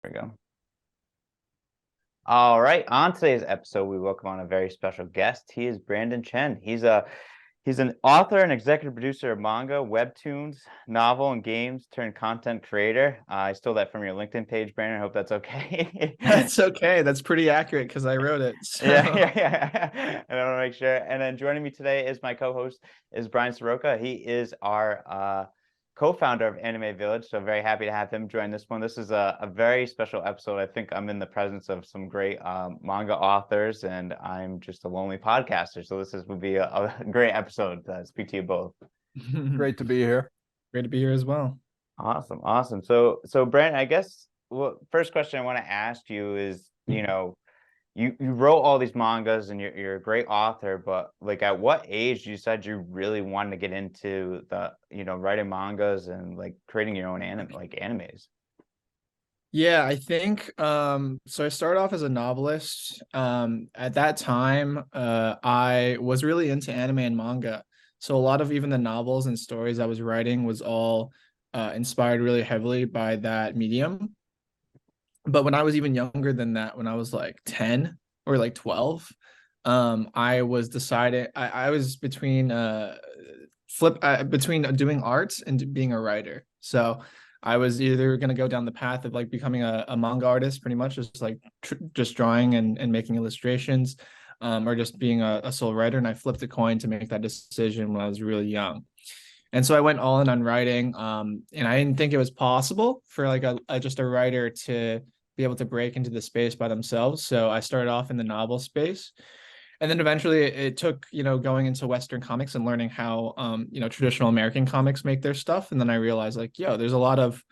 There we go. All right. On today's episode, we welcome on a very special guest. He is Brandon Chen. He's an author and executive producer of manga, webtoons, novel, and games turned content creator. I stole that from your LinkedIn page, Brandon. I hope that's okay. That's okay. That's pretty accurate because I wrote it. Yeah, So yeah, yeah. And I want to make sure. And then joining me today is my co-host is Bryan Soroka. He is our co-founder of Anime Village. So very happy to have him join this one. This is a very special episode. I think I'm in the presence of some great manga authors, and I'm just a lonely podcaster. So would be a great episode to speak to you both. Great to be here. great to be here as well. Awesome, awesome. So Brent, I guess first question I want to ask you is, you wrote all these mangas and you're a great author, but like at what age did you decide you really wanted to get into writing mangas and like creating your own animes? Yeah, I think so I started off as a novelist. At that time, I was really into anime and manga. So a lot of even the novels and stories I was writing was all inspired really heavily by that medium. But when I was even younger than that, when I was like 10 or like 12, I was decided I was between between doing art and being a writer. So I was either going to go down the path of like becoming a manga artist, pretty much just like just drawing and making illustrations, or just being a sole writer. And I flipped a coin to make that decision when I was really young. And so I went all in on writing, and I didn't think it was possible for like just a writer to be able to break into the space by themselves. So I started off in the novel space, and then eventually it took going into Western comics and learning how traditional American comics make their stuff. And then I realized like, there's a lot of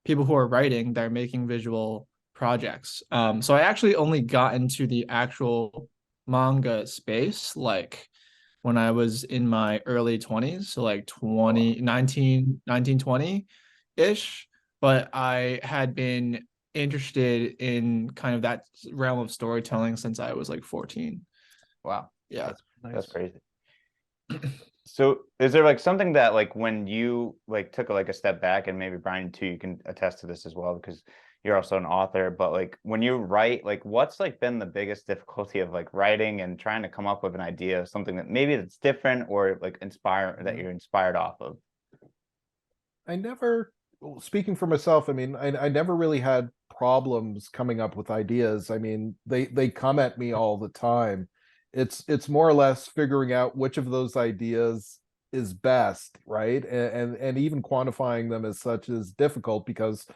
people who are writing that are making visual projects. So I actually only got into the actual manga space like when I was in my early 20s, so like 19, 20 ish. But I had been interested in kind of that realm of storytelling since I was like 14. Wow, Yeah. that's crazy. So is there like something that like when you like took like a step back, and maybe Bryan too, you can attest to this as well because you're also an author, but like when you write, like what's like been the biggest difficulty of like writing and trying to come up with an idea of something that maybe that's different or like that you're inspired off of? I never, speaking for myself, I mean, I never really had problems coming up with ideas. I mean, they come at me all the time. It's more or less figuring out which of those ideas is best, right? And even quantifying them as such is difficult because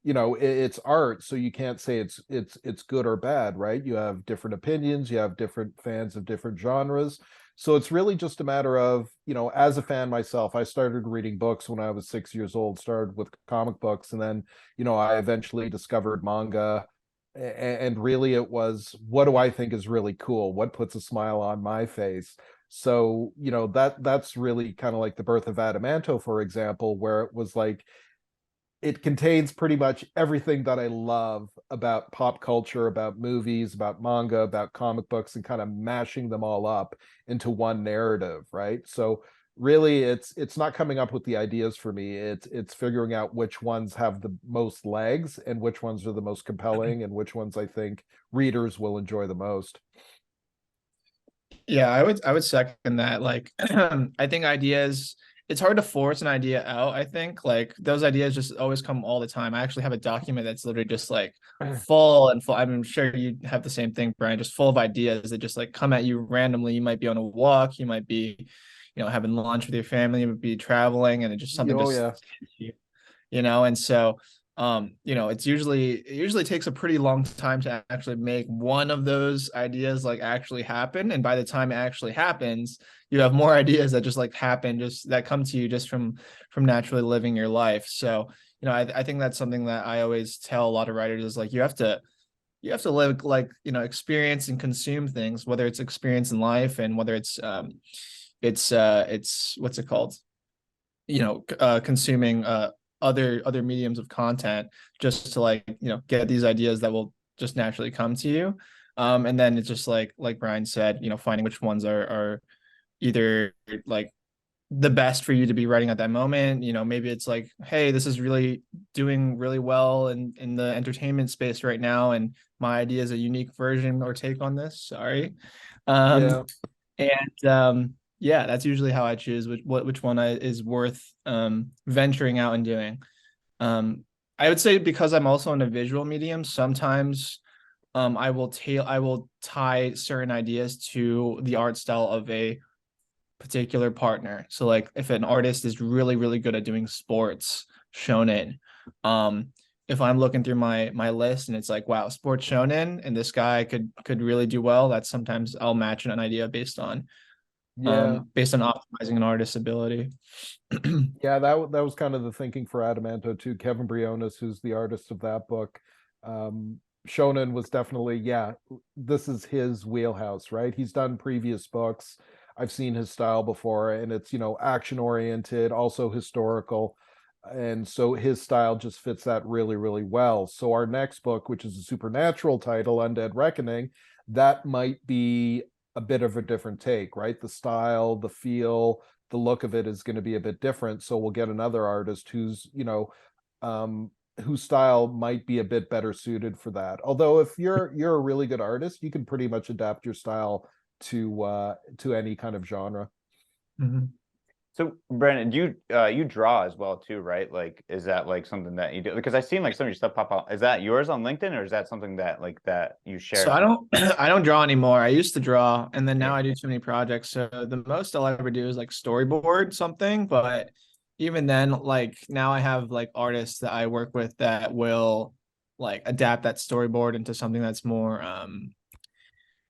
it's art, so you can't say it's good or bad, right? You have different opinions, you have different fans of different genres. So it's really just a matter of, as a fan myself, I started reading books when I was 6 years old, started with comic books, and then, I eventually discovered manga. And really it was, what do I think is really cool? What puts a smile on my face? So, that's really kind of like the birth of Adamanto, for example, where it was like, it contains pretty much everything that I love about pop culture, about movies, about manga, about comic books, and kind of mashing them all up into one narrative, right? So really it's not coming up with the ideas for me. It's figuring out which ones have the most legs and which ones are the most compelling and which ones I think readers will enjoy the most. Yeah, I would second that. Like I think ideas, it's hard to force an idea out. I think like those ideas just always come all the time. I actually have a document that's literally just like full and full. I'm sure you have the same thing, Bryan, just full of ideas that just like come at you randomly. You might be on a walk, you might be, having lunch with your family, you might be traveling, and it just something Oh just yeah. hits you. And so it usually takes a pretty long time to actually make one of those ideas like actually happen. And by the time it actually happens, you have more ideas that just like happen, just that come to you just from naturally living your life. So, I think that's something that I always tell a lot of writers is like you have to live like, experience and consume things, whether it's experience in life and whether it's what's it called? Consuming other mediums of content just to like get these ideas that will just naturally come to you. And then it's just like Bryan said, finding which ones are either like the best for you to be writing at that moment. You know, maybe it's like, hey, this is really doing really well in the entertainment space right now, and my idea is a unique version or take on this. Sorry. Yeah. And yeah, that's usually how I choose which one is worth venturing out and doing. I would say because I'm also in a visual medium, sometimes I will tie certain ideas to the art style of a particular partner. So like if an artist is really, really good at doing sports shonen, if I'm looking through my list and it's like, wow, sports shonen and this guy could really do well, that's sometimes I'll match an idea Yeah. based on optimizing an artist's ability. Yeah, that was kind of the thinking for Adamanto too. Kevin Briones, who's the artist of that book, um, Shonen was definitely, yeah, this is his wheelhouse, right? He's done previous books. I've seen his style before, and it's, you know, action oriented, also historical. And so his style just fits that really, really well. So our next book, which is a supernatural title, Undead Reckoning, that might be a bit of a different take, right? The style, the feel, the look of it is going to be a bit different. So we'll get another artist who's, you know, whose style might be a bit better suited for that. Although if you're a really good artist, you can pretty much adapt your style to any kind of genre. Mhm. So Brandon, you draw as well too, right? Like, is that like something that you do? Because I've seen like some of your stuff pop out. Is that yours on LinkedIn, or is that something that like that you So share? I don't I don't draw anymore. I used to draw and then now Yeah. I do too many projects. So the most I'll ever do is like storyboard something, but even then, like now I have like artists that I work with that will like adapt that storyboard into something that's more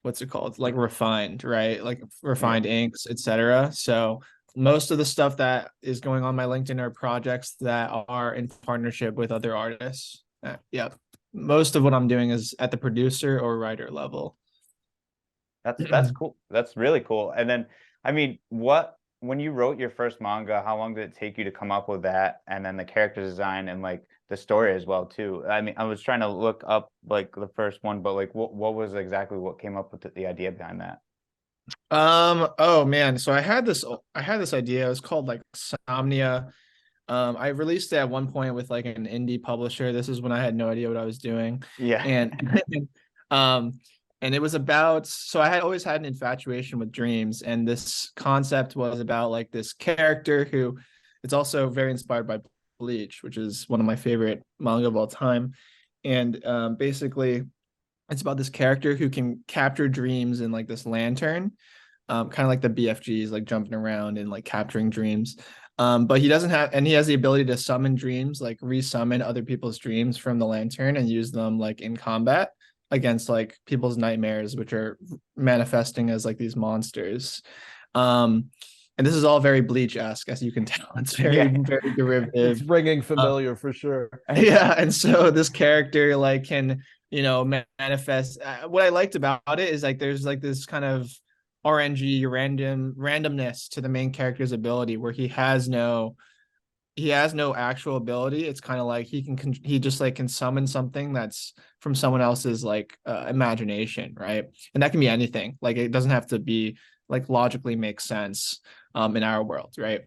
what's it called? Like refined, right? Like Yeah. refined inks, etc. So most of the stuff that is going on my LinkedIn are projects that are in partnership with other artists. Yeah. Most of what I'm doing is at the producer or writer level. That's cool. That's really cool. And then, I mean, what when you wrote your first manga, how long did it take you to come up with that? And then the character design and like the story as well too. I mean, I was trying to look up like the first one, but like what was exactly what came up with the idea behind that? Oh man, so I had this idea. It was called like Somnia. I released it at one point with like an indie publisher. This is when I had no idea what I was doing. Yeah. And um and it was about, so I had always had an infatuation with dreams, and this concept was about like this character who, it's also very inspired by Bleach, which is one of my favorite manga of all time. And basically it's about this character who can capture dreams in like this lantern, kind of like the BFGs, like jumping around and like capturing dreams. But he doesn't have, and he has the ability to summon dreams, like resummon other people's dreams from the lantern and use them like in combat against like people's nightmares, which are manifesting as like these monsters. Um, and this is all very Bleach-esque, as you can tell. It's very, Yeah. very It's derivative. ringing Uh, familiar for sure. yeah, and so this character like can, you know, manifest. What I liked about it is like there's like this kind of RNG randomness to the main character's ability where he has no actual ability. It's kind of like he just like can summon something that's from someone else's like imagination, right? And that can be anything. Like it doesn't have to be like logically make sense in our world, right?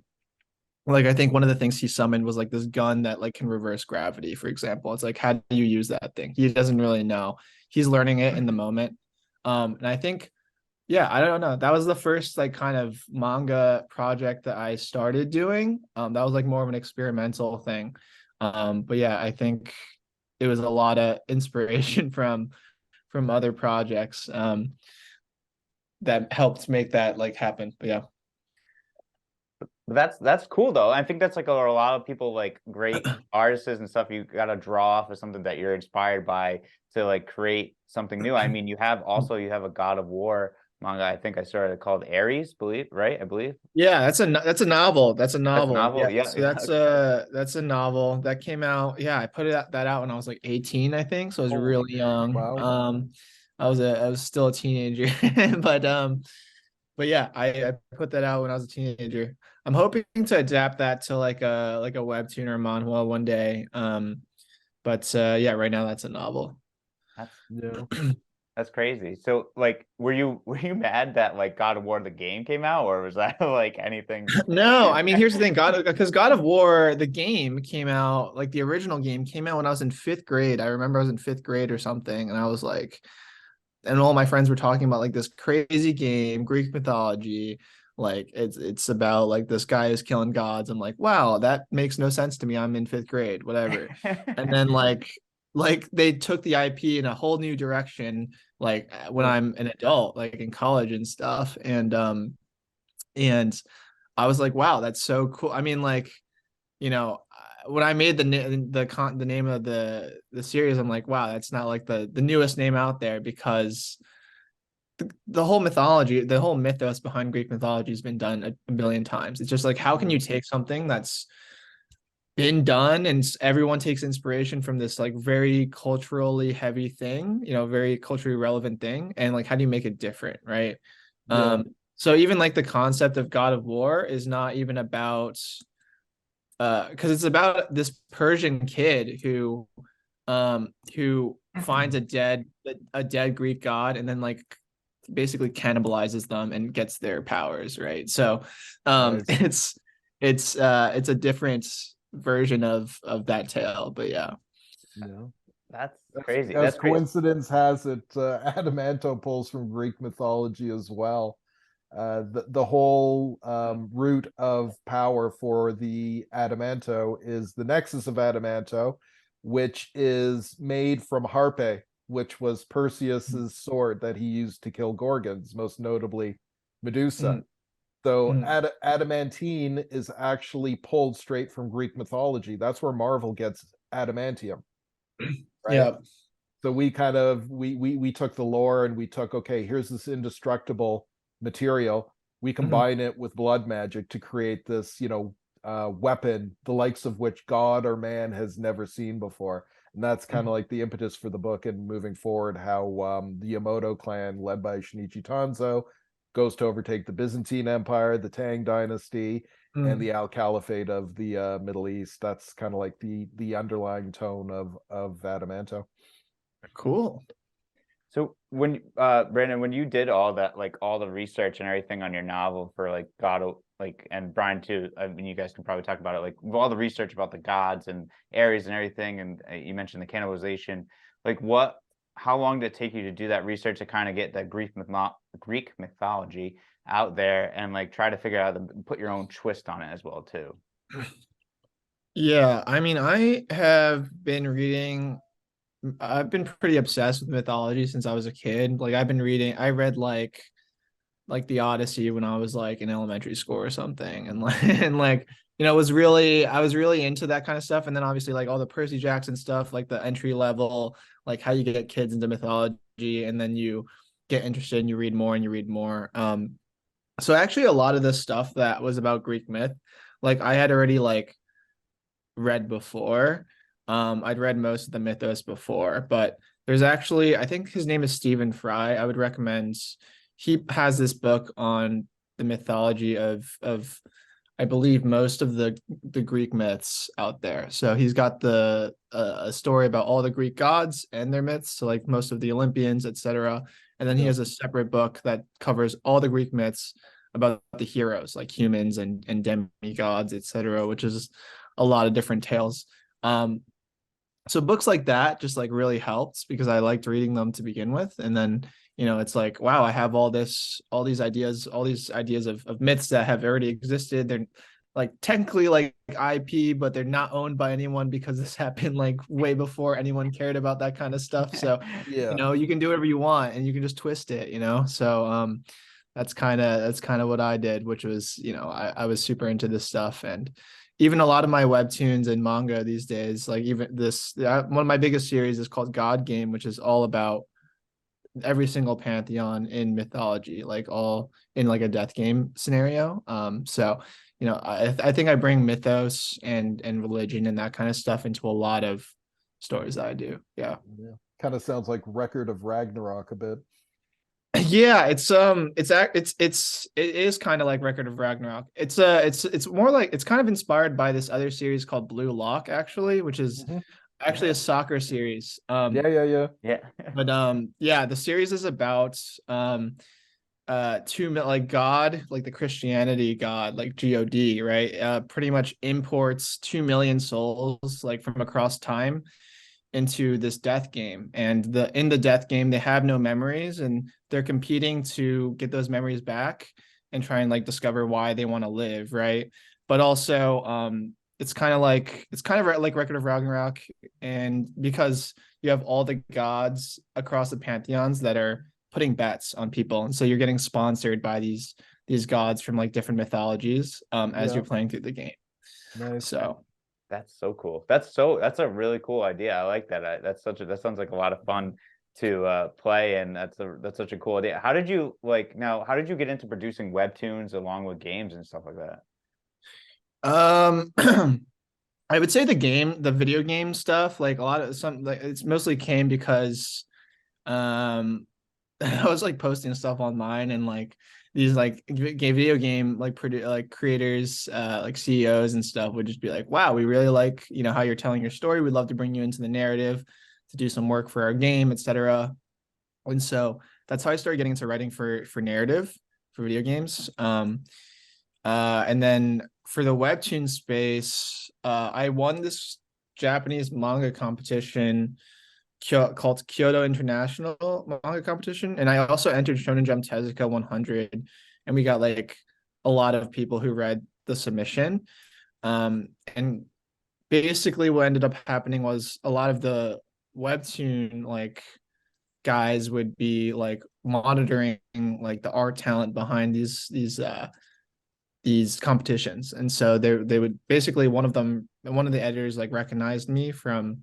Like I think one of the things he summoned was like this gun that like can reverse gravity, for example. It's like, how do you use that thing? He doesn't really know. He's learning it in the moment. And I think, yeah, I don't know. That was the first like kind of manga project that I started doing. That was like more of an experimental thing. But yeah, I think it was a lot of inspiration from other projects that helped make that like happen. But yeah. That's cool though. I think that's like a lot of people like great artists and stuff. You got to draw off of something that you're inspired by to like create something new. I mean, you have a God of War manga. I think I started called Ares, believe right? I believe Yeah, that's a novel. That's a that's a novel. novel. Yeah. Yeah, So yeah. Okay. that's a novel that came out. Yeah, I put that out when I was like 18, I think. So I was Holy, really young. wow. I was still a teenager. But but yeah, I put that out when I was a teenager. I'm hoping to adapt that to like a webtoon or manhwa one day. But yeah, right now that's a novel. That's Yeah. That's crazy. So like were you mad that like God of War the game came out, or was that like anything? No, I mean, here's the thing, because God of War, the game came out, like the original game came out when I was in fifth grade. I remember I was in fifth grade or something, and I was like, and all my friends were talking about like this crazy game, Greek mythology, like it's about like this guy is killing gods. I'm like, wow, that makes no sense to me. I'm in fifth grade, whatever. And then like they took the IP in a whole new direction, like when I'm an adult, like in college and stuff. And I was like, wow, that's so cool. I mean, like, you know, when I made the name of the series, I'm like, wow, that's not like the newest name out there, because the whole mythology, the whole mythos behind Greek mythology has been done a billion times. It's just like, how can you take something that's been done and everyone takes inspiration from this like very culturally heavy thing, very culturally relevant thing, and like how do you make it different, right? Yeah. So even like the concept of God of War is not even about because it's about this Persian kid who finds a dead Greek god and then like basically cannibalizes them and gets their powers, right? So Nice. it's a different version of that tale, but yeah. Yeah. That's As, crazy. as That's crazy. coincidence has it, Adamanto pulls from Greek mythology as well. The whole root of power for the Adamanto is the Nexus of Adamanto, which is made from Harpe, which was Perseus's sword that he used to kill Gorgons, most notably Medusa. Mm, So mm, adamantine is actually pulled straight from Greek mythology. That's where Marvel gets adamantium, right? yeah. So we kind of we took the lore and we took, okay, here's this indestructible material. We Mhm, combine it with blood magic to create this, weapon, the likes of which God or man has never seen before. And that's kind of mhm, like the impetus for the book and moving forward, how the Yamato clan, led by Shinichi Tanzo, goes to overtake the Byzantine Empire, the Tang Dynasty, and mm. the Al Caliphate of the Middle East. That's kind of like the underlying tone of Adamanto. Cool. So when Brandon, when you did all that, like all the research and everything on your novel for like like, and Brian too, I mean, you guys can probably talk about it, like with all the research about the gods and Ares and everything, and you mentioned the cannibalization, like how long did it take you to do that research to kind of get the Greek mythology out there and like try to figure out put your own twist on it as well too? Yeah, I mean, I've been pretty obsessed with mythology since I was a kid. Like I read like the Odyssey when I was like in elementary school or something, and like and like I was really into that kind of stuff. And then obviously like all the Percy Jackson stuff, like the entry level, like how you get kids into mythology, and then you get interested and you read more and you read more. So actually a lot of this stuff that was about Greek myth, like I had already like read before. I'd read most of the mythos before, but there's actually, I think his name is Stephen Fry. I would recommend. He has this book on the mythology of I believe most of the Greek myths out there. So he's got a story about all the Greek gods and their myths, so like most of the Olympians, etc. And then he Yeah. has a separate book that covers all the Greek myths about the heroes, like humans and demigods, etc., which is a lot of different tales. Um, so books like that just like really helped because I liked reading them to begin with. And then, it's like, wow, I have all these ideas of myths that have already existed. They're like technically like IP, but they're not owned by anyone because this happened like way before anyone cared about that kind of stuff. So, Yeah. you can do whatever you want and you can just twist it. So that's kind of what I did, which was, I was super into this stuff. And even a lot of my webtoons and manga these days, like even one of my biggest series is called God Game, which is all about every single pantheon in mythology, like all in like a death game scenario. So I think I bring mythos and religion and that kind of stuff into a lot of stories that I do. Yeah. Yeah. Kind of sounds like Record of Ragnarok a bit. Yeah, it is kind of like Record of Ragnarok. It's more like it's kind of inspired by this other series called Blue Lock, actually, which is Mhm. actually a soccer series. Yeah. But yeah, the series is about like God, like the Christianity God, like God, right? Pretty much imports 2 million souls like from across time into this death game. And in the death game, they have no memories, and they're competing to get those memories back and try and like discover why they want to live, right? But also, it's kind of like Record of Ragnarok, and because you have all the gods across the pantheons that are putting bets on people, and so you're getting sponsored by these gods from like different mythologies as Yeah. you're playing through the game. Nice. So That's so cool. That's a really cool idea. I like that. That sounds like a lot of fun to play, and that's such a cool idea. How did you get into producing webtoons along with games and stuff like that? um I would say the video game stuff, like a lot of some, like it's mostly came because I was like posting stuff online, and like these like video game like creators, like CEOs and stuff would just be like, wow, we really like, how you're telling your story. We'd love to bring you into the narrative to do some work for our game, etc. And so that's how I started getting into writing for narrative for video games. And then for the webtoon space, I won this Japanese manga competition called Kyoto International Manga Competition, and I also entered Shonen Jump Tezuka 100, and we got like a lot of people who read the submission. And basically, what ended up happening was a lot of the webtoon like guys would be like monitoring like the art talent behind these competitions, and so they would basically, one of the editors like recognized me from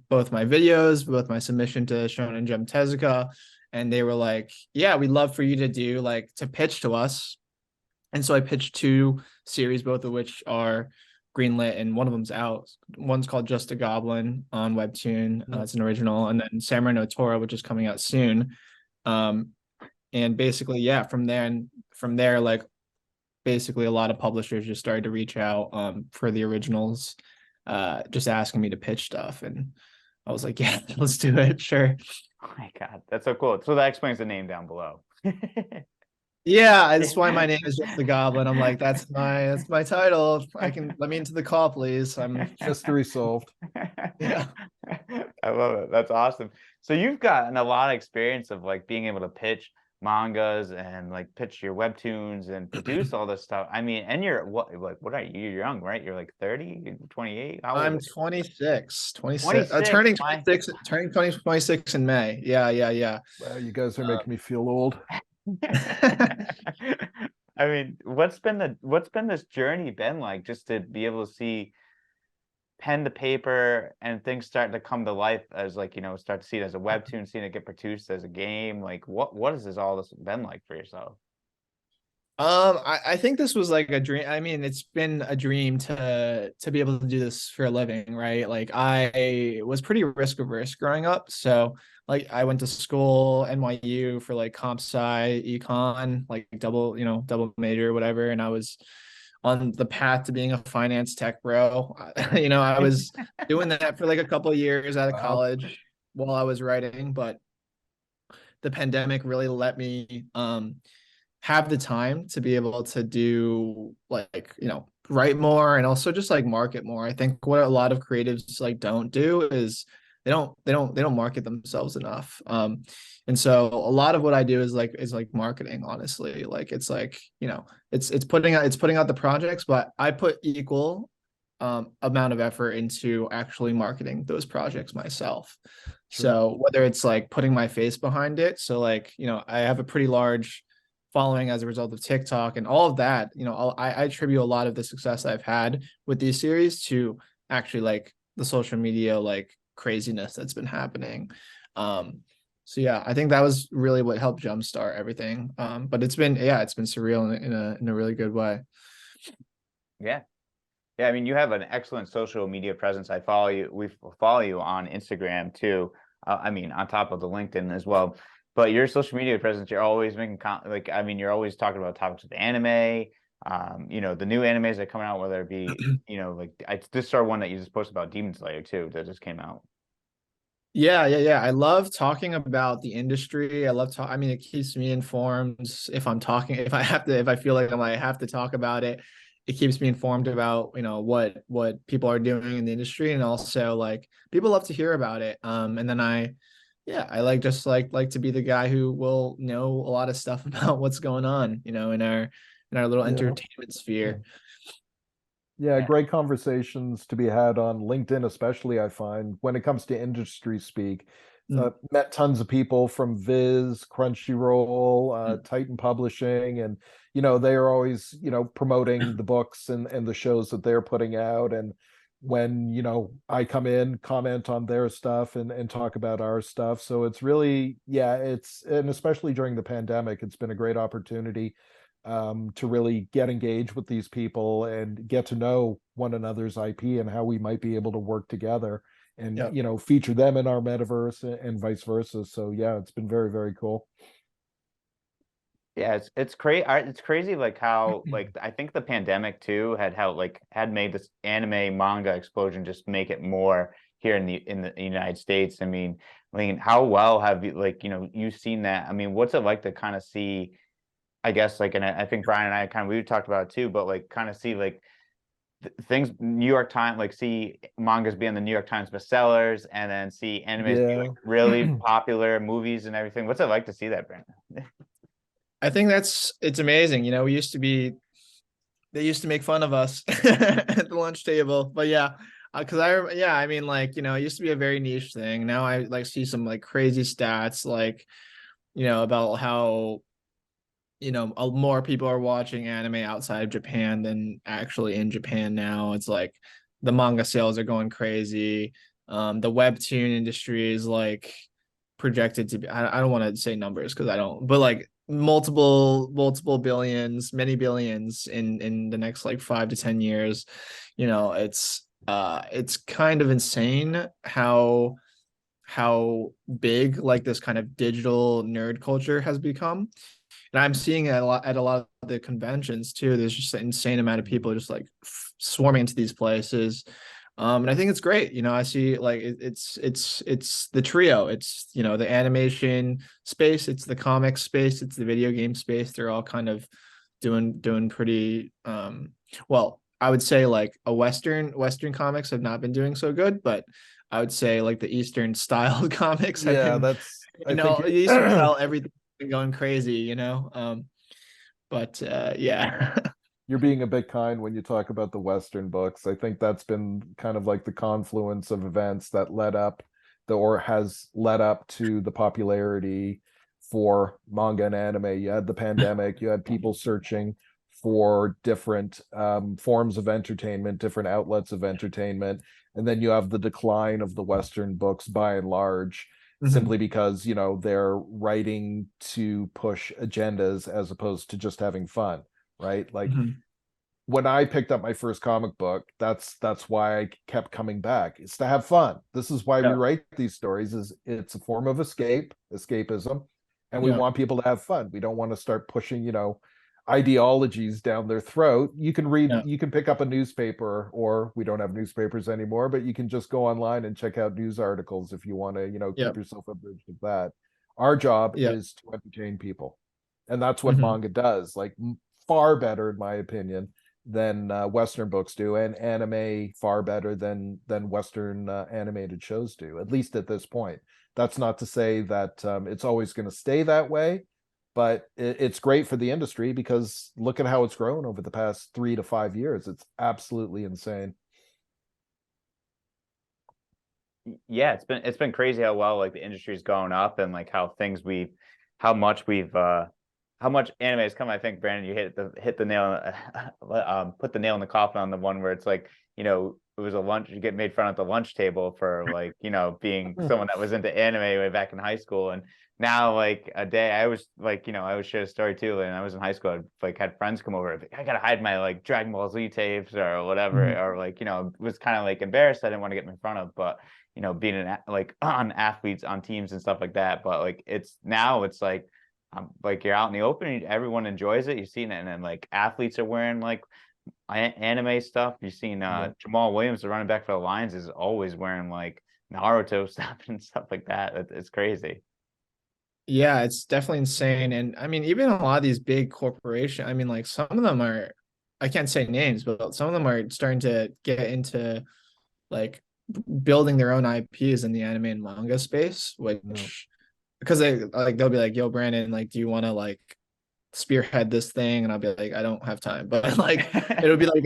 both my videos, both my submission to Shonen Jump Tezuka, and they were like, yeah, we'd love for you to do like to pitch to us. And so I pitched 2 series, both of which are greenlit, and one of them's out. One's called Just a Goblin on Webtoon. It's an original, and then Samurai no Tora, which is coming out soon. And basically, yeah, from there, like basically a lot of publishers just started to reach out for the originals, just asking me to pitch stuff, and I was like, yeah, let's do it, sure. Oh my God, that's so cool. So that explains the name down below. Yeah, that's why my name is Just the Goblin. I'm like, that's my title. Let me into the call, please. Mystery solved. Yeah. I love it. That's awesome. So you've gotten a lot of experience of like being able to pitch mangas and like pitch your webtoons and produce all this stuff. I mean, and what are you? You're young, right? You're like 30, 28. How old I'm are you? 26, 26, 26. turning 26, turning 26 in May. Yeah. Wow, you guys are making me feel old. I mean, what's been this journey been like, just to be able to see pen to paper and things start to come to life as like, start to see it as a webtoon, seeing it get produced as a game. Like what has all this been like for yourself? I think this was like a dream. I mean, it's been a dream to be able to do this for a living, right? Like I was pretty risk averse growing up. So like I went to school, NYU, for like comp sci, econ, like double major, whatever. And I was on the path to being a finance tech bro. I was doing that for like a couple of years out of Wow. college while I was writing, but the pandemic really let me have the time to be able to do like, write more, and also just like market more. I think what a lot of creatives like don't do is they don't market themselves enough. And so a lot of what I do is like marketing, honestly. Like it's like, it's putting out the projects, but I put equal amount of effort into actually marketing those projects myself. Sure. So whether it's like putting my face behind it, so like, I have a pretty large following as a result of TikTok and all of that, I attribute a lot of the success I've had with these series to actually like the social media like craziness that's been happening. So yeah, I think that was really what helped jumpstart everything. But it's been surreal in a really good way. Yeah. Yeah, I mean, you have an excellent social media presence. We follow you on Instagram too. I mean, on top of the LinkedIn as well. But your social media presence, you're always making you're always talking about topics of anime, You know, the new animes that are coming out, whether it be, you know, like I just saw one that you just posted about Demon Slayer too, that just came out. Yeah. I love talking about the industry. I love I mean, it keeps me informed. If I'm talking, if I feel like I have to talk about it, it keeps me informed about, what people are doing in the industry, and also like people love to hear about it. And then I like to be the guy who will know a lot of stuff about what's going on, in our little Yeah. entertainment sphere. Yeah, Yeah. great conversations to be had on LinkedIn, especially I find when it comes to industry speak. Mm, Met tons of people from Viz, Crunchyroll, mm. Titan Publishing, and they are always promoting the books and the shows that they're putting out. And when I come in, comment on their stuff and talk about our stuff. So it's really, yeah, and especially during the pandemic, it's been a great opportunity to really get engaged with these people and get to know one another's IP and how we might be able to work together and Yep. feature them in our metaverse and vice versa. So yeah, it's been very, very cool. Yeah, it's crazy. It's crazy, like how, like, I think the pandemic too had made this anime manga explosion just make it more here in the United States. I mean, how well have you, like, you've seen that? I mean, what's it like to kind of see, I guess, like, and I think Brian and I we talked about it too, but like kind of see like things New York Times, like see mangas be on the New York Times bestsellers, and then see animes be like Yeah. really popular, movies and everything. What's it like to see that, Brandon? I think it's amazing. They used to make fun of us at the lunch table, but yeah, because I mean, like, it used to be a very niche thing. Now I like see some like crazy stats, like, about how, more people are watching anime outside of Japan than actually in Japan now. It's like the manga sales are going crazy. The webtoon industry is like projected to be, I don't want to say numbers because I don't, but like multiple billions, many billions in the next like 5 to 10 years. It's kind of insane how big like this kind of digital nerd culture has become. And I'm seeing it at a lot of the conventions too. There's just an insane amount of people just like swarming into these places. And I think it's great. I see like it's the trio. It's the animation space, it's the comic space, it's the video game space. They're all kind of doing pretty well. I would say like Western comics have not been doing so good, but I would say like the Eastern style comics have Yeah, been, that's I think Eastern style everything going crazy. But yeah. you're being a bit kind when you talk about the Western books. I think that's been kind of like the confluence of events that led up or has led up to the popularity for manga and anime. You had the pandemic, you had people searching for different forms of entertainment, different outlets of entertainment. And then you have the decline of the Western books by and large, Mhm. simply because, they're writing to push agendas as opposed to just having fun, right? Like Mhm. when I picked up my first comic book, that's why I kept coming back. It's to have fun. This is why we Yeah. write these stories. Is it's a form of escapism, and we Yeah. want people to have fun. We don't want to start pushing, ideologies down their throat. Yeah. You can pick up a newspaper, or we don't have newspapers anymore, but you can just go online and check out news articles if you want to, Yeah. keep yourself abridged of that. Our job Yeah. is to entertain people, and that's what Mhm. manga does. Like far better, in my opinion, than Western books do, and anime far better than Western animated shows do. At least at this point. That's not to say that it's always going to stay that way, but it's great for the industry because look at how it's grown over the past 3 to 5 years. It's absolutely insane. Yeah, it's been crazy how well like the industry's gone up, and like how much we've how much anime has come. I think, Brandon, you hit the nail put the nail in the coffin on the one where it's like, it was a lunch, you get made fun at the lunch table for like, being someone that was into anime way back in high school. And now like a day I was like, I would share a story too, and I was in high school, I'd like had friends come over, like, I gotta hide my like Dragon Ball Z tapes or whatever, Mhm. or like, was kind of like embarrassed, I didn't want to get in front of, but being like on athletes on teams and stuff like that. But like it's now it's like like you're out in the open, and everyone enjoys it. You've seen it, and then like athletes are wearing like anime stuff. You've seen Yeah. Jamal Williams, the running back for the Lions, is always wearing like Naruto stuff and stuff like that. It's crazy. Yeah, it's definitely insane. And I mean, even a lot of these big corporations, I mean, like some of them are, I can't say names, but some of them are starting to get into like building their own IPs in the anime and manga space, Yeah. which because they'll be like, yo, Brandon, like, do you want to like spearhead this thing? And I'll be like, I don't have time. But like it'll be like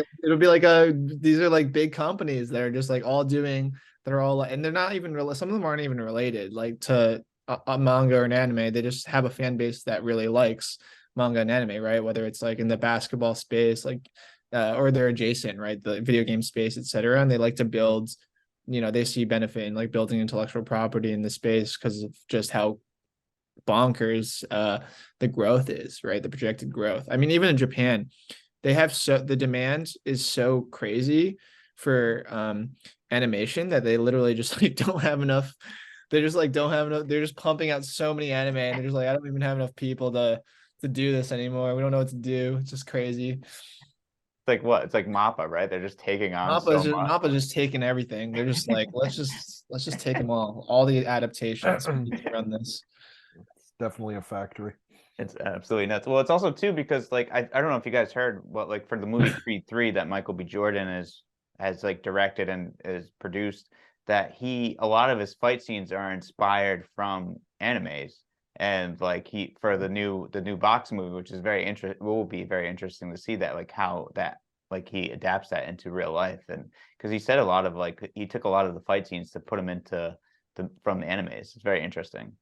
these are like big companies that are just like all doing, they're all, and they're not even real, some of them aren't even related like to a manga or an anime. They just have a fan base that really likes manga and anime, right? Whether it's like in the basketball space, like or they're adjacent, right? The video game space, etc. And they like to build, they see benefit in like building intellectual property in the space because of just how bonkers the growth is, right? The projected growth. I mean, even in Japan, they have the demand is so crazy for animation that they literally just like don't have enough. They just like don't have enough. They're just pumping out so many anime, and they're just like, I don't even have enough people to do this anymore. We don't know what to do. It's just crazy. Like what? It's like Mappa, right? They're just taking on so much. Mappa's just taking everything. They're just like, let's just take them all the adaptations. We need to run this. It's definitely a factory. It's absolutely nuts. Well, it's also too because like I don't know if you guys heard what like for the movie Creed 3 that Michael B. Jordan has like directed and is produced, that a lot of his fight scenes are inspired from animes. And like he for the new box movie, which is will be very interesting to see that like how that like he adapts that into real life. And because he said a lot of like he took a lot of the fight scenes to put them into from the animes. It's very interesting.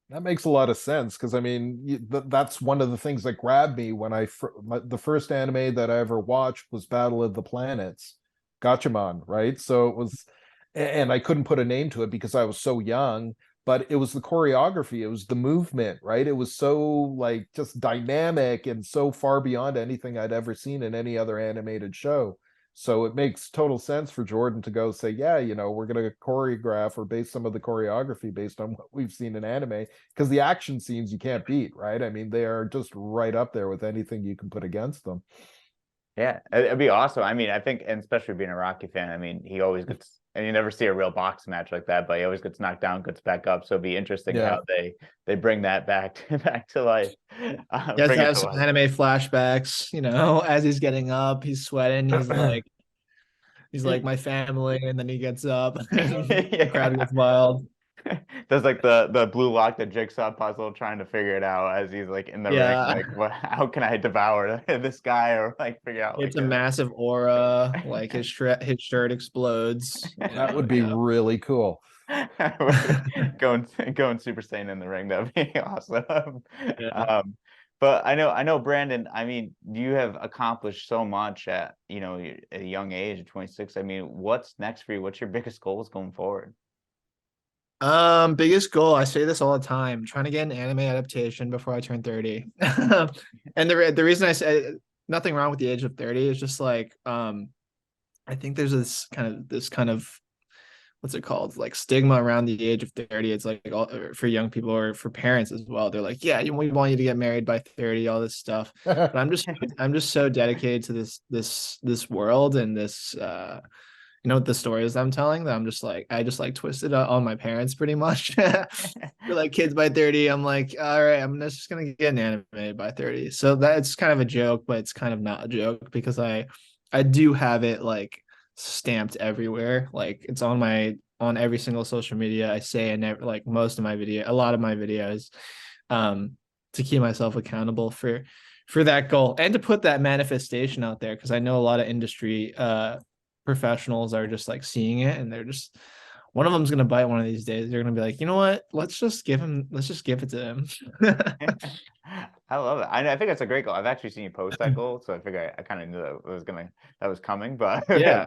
That makes a lot of sense because I mean that's one of the things that grabbed me when the first anime that I ever watched was Battle of the Planets, Gatchaman, right? So it was, and I couldn't put a name to it because I was so young, but it was the choreography, it was the movement, right? It was so like just dynamic and so far beyond anything I'd ever seen in any other animated show. So it makes total sense for Jordan to go say, yeah, we're going to choreograph or base some of the choreography based on what we've seen in anime, because the action scenes you can't beat, right? I mean, they are just right up there with anything you can put against them. Yeah, it'd be awesome. I mean, I think, and especially being a Rocky fan, I mean, he always gets, and you never see a real box match like that, but he always gets knocked down, gets back up. So it'd be interesting Yeah. how they bring that back to life. Yes, Bring it have to some life. anime flashbacks, as he's getting up, he's sweating, he's like my family, and then he gets up and the crowd gets wild. There's like the blue lock, the jigsaw puzzle, trying to figure it out as he's like in the ring. Yeah, Like, how can I devour this guy, or like figure out it's like a massive aura, like his shirt explodes. That would be really cool. going Super Saiyan in the ring. That'd be awesome. Yeah. But I know Brandon. I mean, you have accomplished so much at at a young age of 26. I mean, what's next for you? What's your biggest goals going forward? Biggest goal, I say this all the time, trying to get an anime adaptation before I turn 30. And the reason I say nothing wrong with the age of 30 is just like I think there's this kind of what's it called, like stigma around the age of 30. It's like all, for young people or for parents as well, they're like, yeah, we want you to get married by 30, all this stuff. But I'm just so dedicated to this world and this the stories I'm telling, that I just like twisted on my parents pretty much. For like kids by 30, I'm like, all right, I'm just gonna get an anime by 30. So that's kind of a joke, but it's kind of not a joke because I do have it like stamped everywhere. Like it's on every single social media. I say in like a lot of my videos, to keep myself accountable for that goal and to put that manifestation out there, because I know a lot of industry professionals are just like seeing it, and they're just, one of them's gonna bite one of these days. They're gonna be like, you know what? Let's just give it to him. I love it. I think that's a great goal. I've actually seen you post that goal, so I figure I kind of knew that was coming. But Yeah.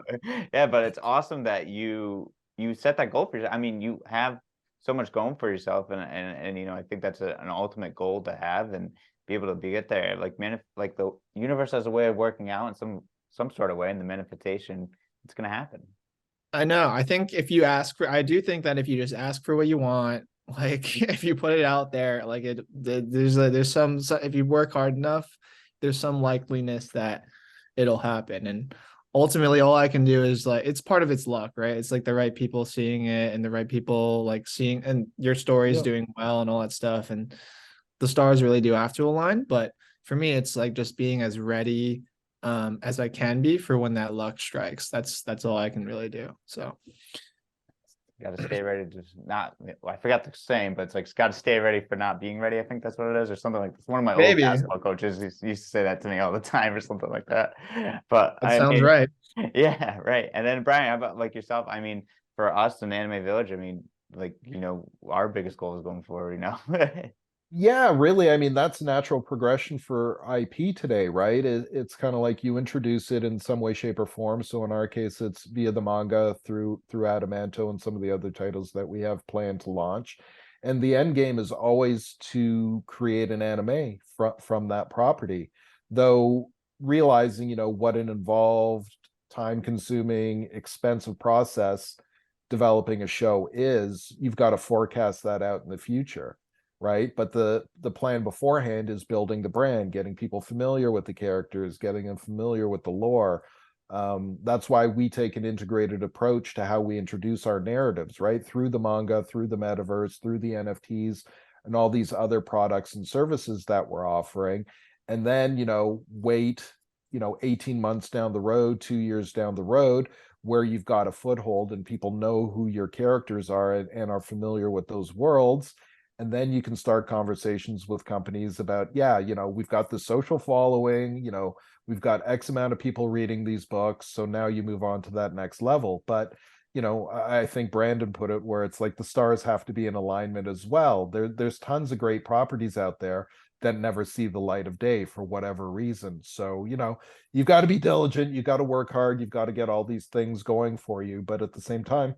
yeah, but it's awesome that you set that goal for yourself. I mean, you have so much going for yourself, and I think that's an ultimate goal to have and be able to get there. Like like the universe has a way of working out in some sort of way, and the manifestation, it's gonna happen. I know. I think I do think that if you just ask for what you want, Like if you put it out there, like there's some, if you work hard enough, there's some likeliness that it'll happen. And ultimately all I can do is like, it's part of its luck, right? It's like the right people seeing it and the right people like seeing, and your story's Yeah. doing well and all that stuff. And the stars really do have to align. But for me, it's like just being as ready as I can be for when that luck strikes. That's all I can really do. So Got to stay ready to not. Well, I forgot the saying, but it's like got to stay ready for not being ready. I think that's what it is, or something like this. One of my old maybe basketball coaches used to say that to me all the time, or something like that. But that I sounds mean, right. yeah, right. And then Brian, how about like yourself? I mean, for us in Anime Village, I mean, like our biggest goal is going forward. Yeah, really. I mean, that's natural progression for IP today, right? It's kind of like you introduce it in some way, shape, or form. So in our case, it's via the manga through Adamanto and some of the other titles that we have planned to launch. And the end game is always to create an anime from that property. Though realizing, what an involved, time-consuming, expensive process developing a show is, you've got to forecast that out in the future, right? But the plan beforehand is building the brand, getting people familiar with the characters, getting them familiar with the lore. That's why we take an integrated approach to how we introduce our narratives, right? Through the manga, through the metaverse, through the NFTs, and all these other products and services that we're offering. And then, wait, 18 months down the road, 2 years down the road, where you've got a foothold and people know who your characters are and are familiar with those worlds. And then you can start conversations with companies about, yeah, we've got the social following, we've got X amount of people reading these books. So now you move on to that next level. But, I think Brandon put it where it's like the stars have to be in alignment as well. There's tons of great properties out there that never see the light of day for whatever reason. So, you've got to be diligent, you've got to work hard, you've got to get all these things going for you. But at the same time,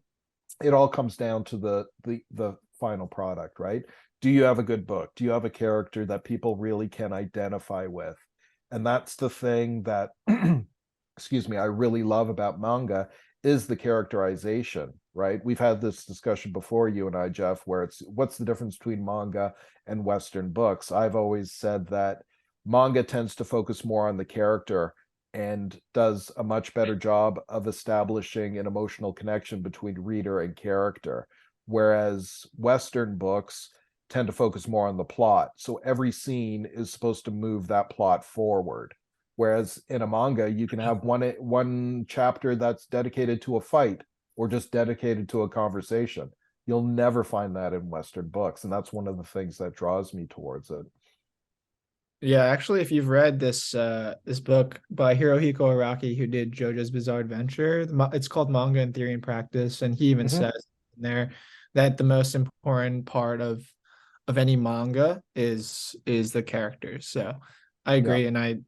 it all comes down to the final product, right? Do you have a good book? Do you have a character that people really can identify with? And that's the thing that excuse me, I really love about manga is the characterization, right? We've had this discussion before, you and I, Jeff, where it's what's the difference between manga and Western books? I've always said that manga tends to focus more on the character and does a much better job of establishing an emotional connection between reader and character, whereas Western books tend to focus more on the plot. So every scene is supposed to move that plot forward. Whereas in a manga, you can have one chapter that's dedicated to a fight or just dedicated to a conversation. You'll never find that in Western books, and that's one of the things that draws me towards it. Yeah, actually, if you've read this book by Hirohiko Araki, who did JoJo's Bizarre Adventure, it's called Manga in Theory and Practice, and he even Mhm. says in there that the most important part of any manga is the characters. So I Yeah. agree, and I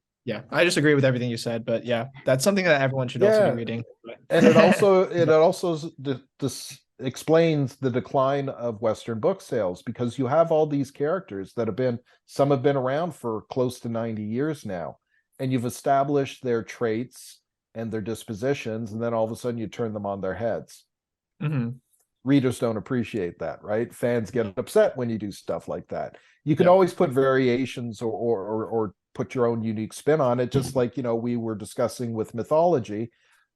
just agree with everything you said. But yeah, that's something that everyone should also be Yeah. reading. And it also this explains the decline of Western book sales, because you have all these characters that some have been around for close to 90 years now, and you've established their traits and their dispositions, and then all of a sudden you turn them on their heads. Mhm. Readers don't appreciate that, right? Fans get upset when you do stuff like that. You can Yep. always put variations or put your own unique spin on it, just like we were discussing with mythology.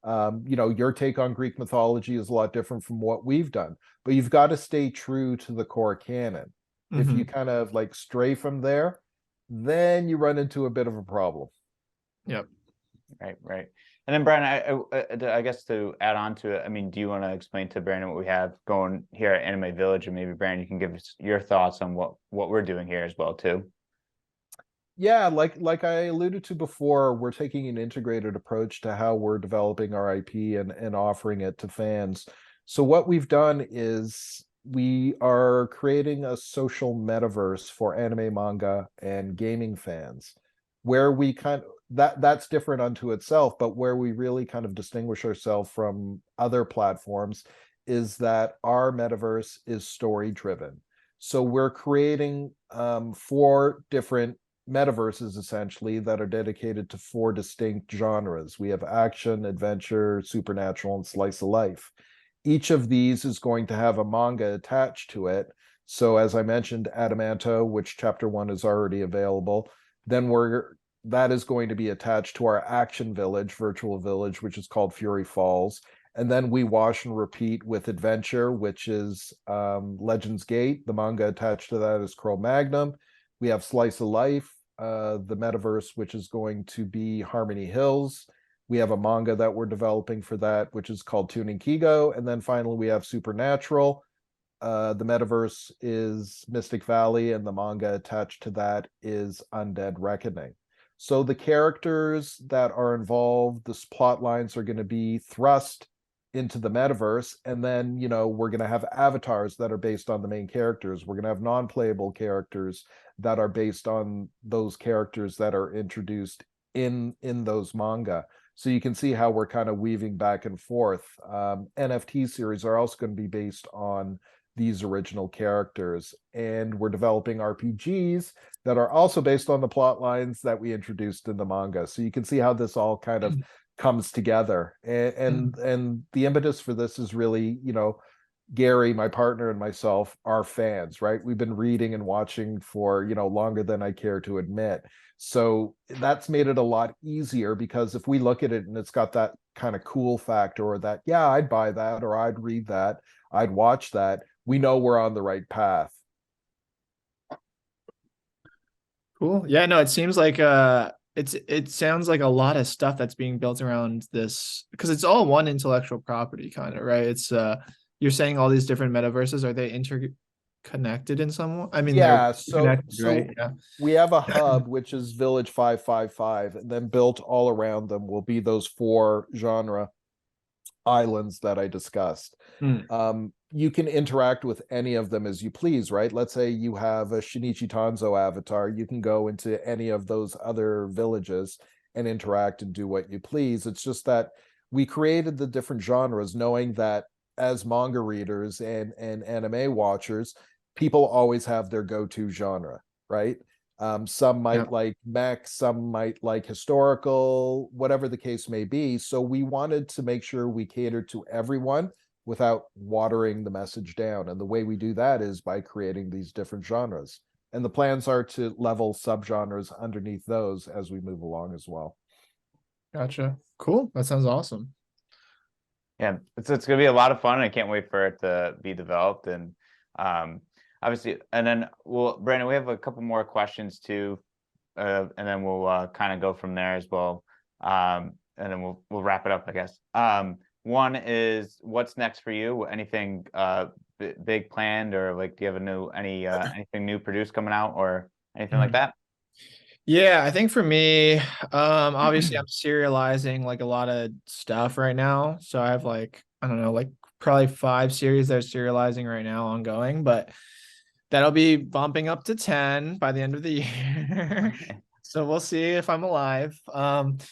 Your take on Greek mythology is a lot different from what we've done, but you've got to stay true to the core canon. If you Mhm. kind of like stray from there, then you run into a bit of a problem. Yep. Right, right. And then Brian, I guess to add on to it, I mean, do you want to explain to Brandon what we have going here at Anime Village, and maybe Brandon, you can give us your thoughts on what we're doing here as well too. Yeah, like I alluded to before, we're taking an integrated approach to how we're developing our IP and offering it to fans. So what we've done is we are creating a social metaverse for anime, manga, and gaming fans, where we kind of that's different unto itself, but where we really kind of distinguish ourselves from other platforms is that our metaverse is story driven. So we're creating 4 different metaverses essentially that are dedicated to 4 distinct genres. We have action, adventure, supernatural, and slice of life. Each of these is going to have a manga attached to it. So as I mentioned, Adamanto, which chapter 1 is already available. Then that is going to be attached to our action village, virtual village, which is called Fury Falls. And then we wash and repeat with Adventure, which is Legends Gate. The manga attached to that is Cro-Magnum. We have Slice of Life, the metaverse, which is going to be Harmony Hills. We have a manga that we're developing for that, which is called Tuning Kigo. And then finally, we have Supernatural. The metaverse is Mystic Valley, and the manga attached to that is Undead Reckoning. So the characters that are involved, the plot lines are going to be thrust into the metaverse, and then we're going to have avatars that are based on the main characters. We're going to have non-playable characters that are based on those characters that are introduced in those manga. So you can see how we're kind of weaving back and forth. NFT series are also going to be based on these original characters, and we're developing RPGs that are also based on the plot lines that we introduced in the manga. So you can see how this all kind of comes together, and the impetus for this is really, Gary, my partner, and myself are fans, right? We've been reading and watching for longer than I care to admit. So that's made it a lot easier, because if we look at it and it's got that kind of cool factor, or that, yeah, I'd buy that, or I'd read that, I'd watch that, we know we're on the right path. Cool. Yeah, no, it seems like it sounds like a lot of stuff that's being built around this, because it's all one intellectual property kind of, right? It's you're saying all these different metaverses, are they interconnected in some way? I mean, Yeah, they're connected, right? Yeah. we have a hub, which is Village 555, and then built all around them will be those 4 genre islands that I discussed. You can interact with any of them as you please, right? Let's say you have a Shinichi Tanzo avatar, you can go into any of those other villages and interact and do what you please. It's just that we created the different genres knowing that as manga readers and anime watchers, people always have their go-to genre, right? Some might like mech, some might like historical, whatever the case may be. So we wanted to make sure we catered to everyone without watering the message down. And the way we do that is by creating these different genres. And the plans are to level subgenres underneath those as we move along as well. Gotcha. Cool. That sounds awesome. Yeah, it's gonna be a lot of fun. I can't wait for it to be developed. And obviously, and then Brandon, we have a couple more questions too, and then we'll kind of go from there as well. And then we'll wrap it up, I guess. One is, what's next for you? Anything big planned, or like, do you have anything new produced coming out, or anything like that? Yeah, I think for me, obviously I'm serializing like a lot of stuff right now. So I have like, I don't know, like probably 5 series that are serializing right now ongoing, but that'll be bumping up to 10 by the end of the year. So we'll see if I'm alive. But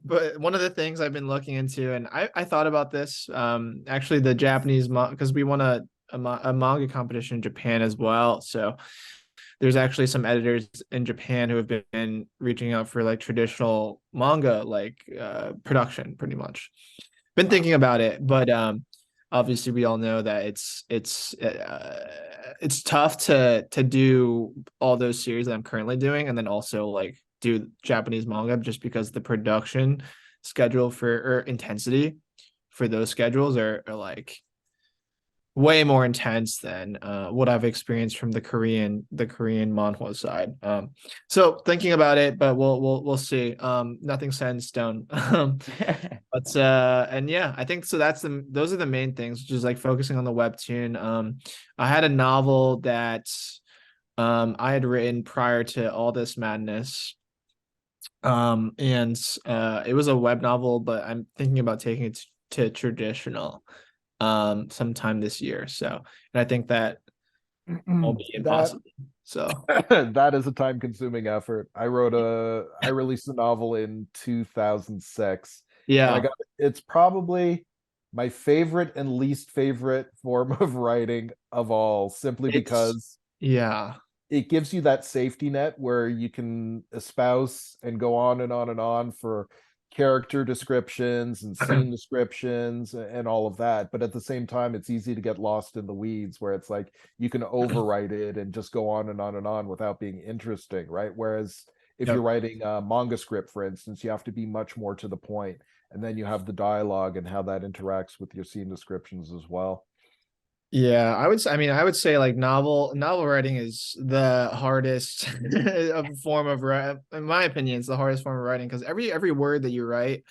but one of the things I've been looking into, and I thought about this, actually the Japanese, because we won a manga competition in Japan as well. So there's actually some editors in Japan who have been reaching out for like traditional manga, like production, pretty much. Been thinking about it, but obviously we all know that it's tough to do all those series that I'm currently doing, and then also like do Japanese manga, just because the production schedule or intensity for those schedules are like way more intense than what I've experienced from the Korean manhwa side. So thinking about it, but we'll see. Nothing set in stone. But and yeah, I think so. Those are the main things, just like focusing on the webtoon. I had a novel that I had written prior to all this madness. And it was a web novel, but I'm thinking about taking it to traditional sometime this year. So, and I think that won't be impossible. So that is a time-consuming effort. I released a novel in 2006. yeah, And it's probably my favorite and least favorite form of writing of all, simply because it gives you that safety net where you can espouse and go on and on and on for character descriptions and scene descriptions and all of that. But at the same time, it's easy to get lost in the weeds where it's like you can overwrite it and just go on and on and on without being interesting, right? Whereas if you're Yep. writing a manga script, for instance, you have to be much more to the point, and then you have the dialogue and how that interacts with your scene descriptions as well. Yeah, I would say like novel writing is the hardest of form of in my opinion, it's the hardest form of writing because every word that you write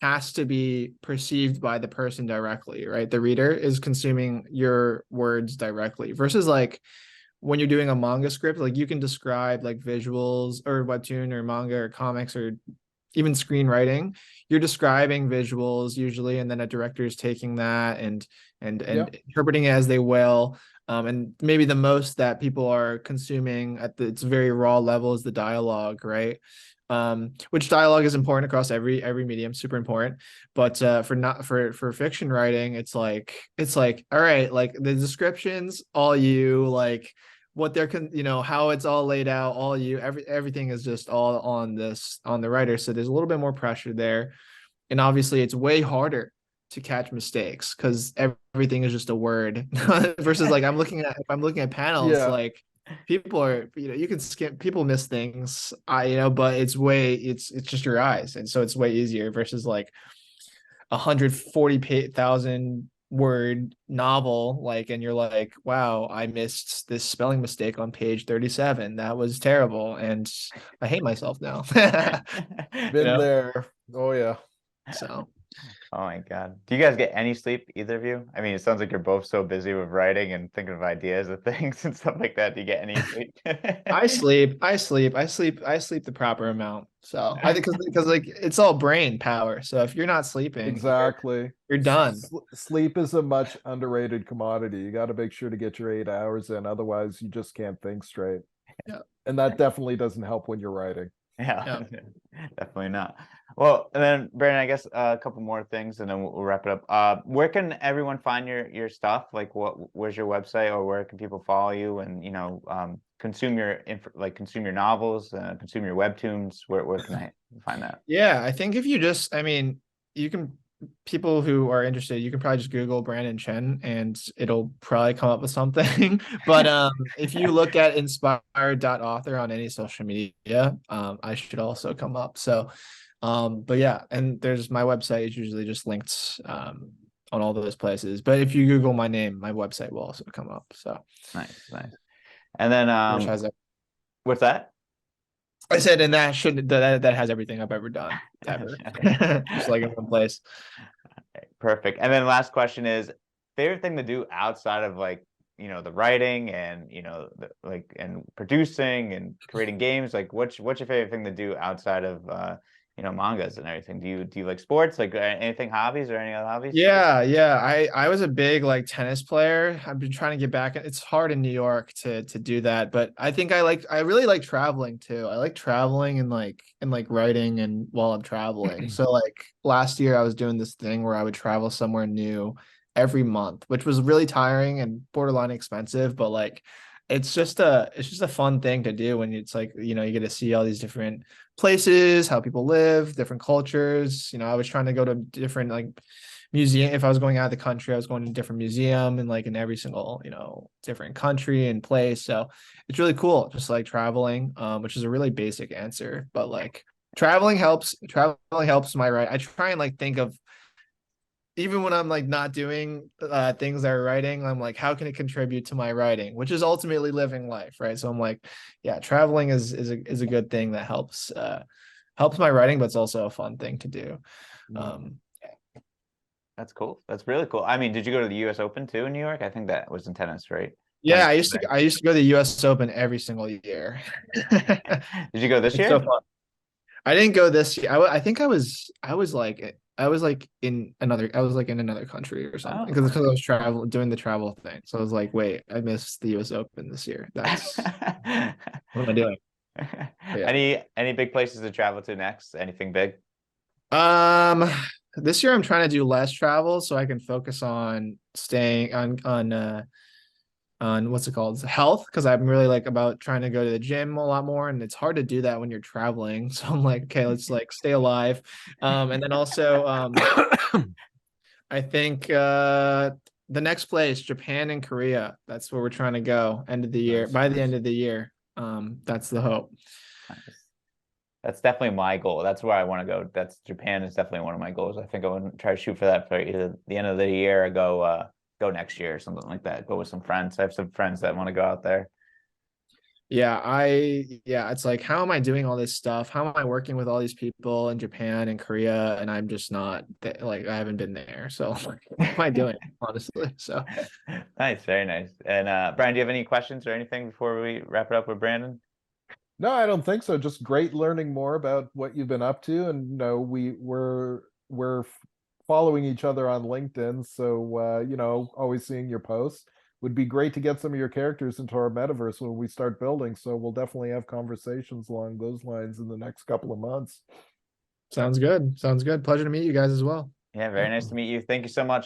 has to be perceived by the person directly, right? The reader is consuming your words directly versus like when you're doing a manga script, like you can describe like visuals or webtoon or manga or comics or even screenwriting. You're describing visuals usually, and then a director is taking that Yeah. and interpreting it as they will. And maybe the most that people are consuming at its very raw level is the dialogue, right? Which dialogue is important across every medium, super important. But for not for fiction writing, it's like all right, like the descriptions, all you like what they're how it's all laid out, all you everything is just all on the writer. So there's a little bit more pressure there, and obviously it's way harder to catch mistakes because everything is just a word versus like if I'm looking at panels, Yeah. like people are you can skip, people miss things, but it's just your eyes, and so it's way easier versus like 140,000 word novel, like, and you're like, wow, I missed this spelling mistake on page 37. That was terrible, and I hate myself now. you Been know there. Oh yeah. so Oh my God. Do you guys get any sleep, either of you? I mean, it sounds like you're both so busy with writing and thinking of ideas of things and stuff like that. Do you get any sleep? I sleep the proper amount. So I think because like it's all brain power. So if you're not sleeping, Exactly. you're done. Sleep is a much underrated commodity. You got to make sure to get your 8 hours in, otherwise you just can't think straight. Yeah. And that definitely doesn't help when you're writing. Yeah, Yeah. definitely not. Well, and then Brandon, I guess a couple more things, and then we'll wrap it up. Where can everyone find your stuff? Like, where's your website, or where can people follow you and consume consume your novels, consume your webtoons? Where can I find that? Yeah, I think if you just, I mean, you can, people who are interested, you can probably just Google Brandon Chen and it'll probably come up with something. But if you look at inspired.author on any social media, I should also come up. So, but yeah, and there's my website is usually just linked on all those places. But if you Google my name, my website will also come up. So Nice, nice. And then which has what's that? I said, and that should that has everything I've ever done ever, just like in one place. Perfect. And then last question is favorite thing to do outside of like, the writing and, and producing and creating games. Like what's your favorite thing to do outside of, mangas and everything? Do you like sports, like anything hobbies or any other hobbies? Yeah. I was a big like tennis player. I've been trying to get back. It's hard in New York to do that, but I think I really like traveling too. I like traveling and writing and while I'm traveling. So like last year I was doing this thing where I would travel somewhere new every month, which was really tiring and borderline expensive, but like it's just a fun thing to do when it's like, you get to see all these different places, how people live, different cultures. I was trying to go to different like museum. If I was going out of the country, I was going to a different museum and like in every single, different country and place. So it's really cool, just like traveling, which is a really basic answer, but like traveling helps my right. I try and like think of even when I'm like not doing things that are writing, I'm like, how can it contribute to my writing, which is ultimately living life, right? So I'm like, yeah, traveling is a good thing that helps my writing, but it's also a fun thing to do. Um, That's cool. That's really cool. I mean, did you go to the US Open too in New York? I think that was in tennis, right? yeah, Tennis I used to go to the U.S. Open every single year. Did you go this It's year? so fun. I didn't go this year. I think I was like in another country or something Oh. because I was traveling doing the travel thing. So I was like, wait, I missed the US Open this year. What am I doing? But yeah. Any big places to travel to next? Anything big? Um this year I'm trying to do less travel so I can focus on staying on on what's it called, health, because I'm really like about trying to go to the gym a lot more, and it's hard to do that when you're traveling. So I'm like, okay, let's like stay alive. And then also I think the next place, Japan and Korea. That's where we're trying to go end of the year. Nice, By the nice. end of the year. That's the hope. Nice. That's definitely my goal. That's where I want to go. That's Japan is definitely one of my goals. I think I would try to shoot for that for either the end of the year or go next year or something like that. Go with some friends. I have some friends that want to go out there. Yeah, it's like, how am I doing all this stuff? How am I working with all these people in Japan and Korea? And I'm just not like, I haven't been there. So what am I doing, honestly? So Nice, very nice. And Bryan, do you have any questions or anything before we wrap it up with Brandon? No, I don't think so. Just great learning more about what you've been up to, and we're following each other on LinkedIn, so always seeing your posts. Would be great to get some of your characters into our metaverse when we start building. So we'll definitely have conversations along those lines in the next couple of months. sounds good. Sounds good. Pleasure to meet you guys as well. Yeah, very nice to meet you. Thank you so much.